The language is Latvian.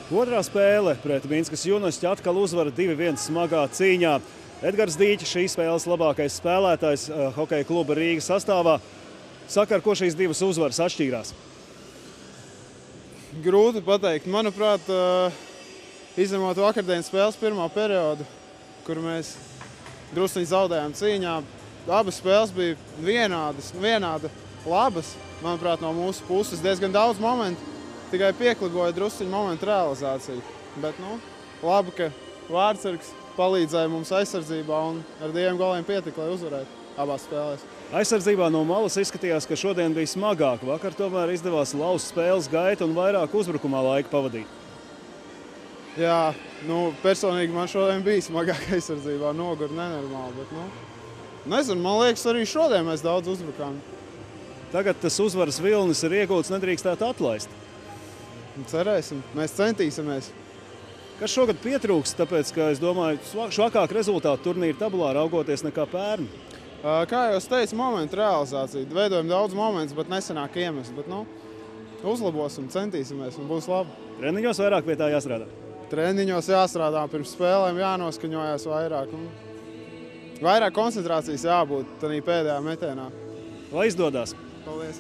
Otrā spēle pret Minskas Junošķi atkal uzvara 2-1 smagā cīņā. Edgars Dīķis, šīs spēles labākais spēlētājs hokeja kluba Rīga sastāvā. Saka, ar ko šīs divas uzvaras atšķīrās? Grūti pateikt. Manuprāt, izņemot vakardienas spēles pirmo periodu, kur mēs drusciņi zaudējām cīņā, abas spēles bija vienādi labas. Manuprāt, no mūsu puses diezgan daudz momentu. Tikai piekliboja drusciņu momentu realizāciju. Bet, labi, ka Vārtsargs palīdzēja mums aizsardzībā un ar 2 goliem pietika, lai uzvarētu abās spēlēs. Aizsardzībā no malas izskatījās, ka šodien bija smagāk. Vakar tomēr izdevās lauzt spēles gaitu un vairāk uzbrukumā laika pavadīt. Jā, personīgi man šodien bija smagāk aizsardzībā, nogur nenormāli, bet, nezinu, man liekas, arī šodien mēs daudz uzbrukām. Tagad tas uzvaras vilnis ir iegūts, nedrīkstētu atlaist. Cerēsim, mēs centīsimies. Kas šogad pietrūks, tāpēc, ka es domāju, švakāk rezultātu turnīra tabulā raugoties nekā pērn? Kā jau es teicu, momentu realizācija. Veidojam daudz momentus, bet nesenāk iemest. Bet, uzlabosim, centīsimies un būs labi. Treniņos vairāk pie tā jāstrādā? Treniņos jāstrādā, pirms spēlēm jānoskaņojas vairāk. Vairāk koncentrācijas jābūt tādā pēdējā metienā. Lai izdodas! Paldies!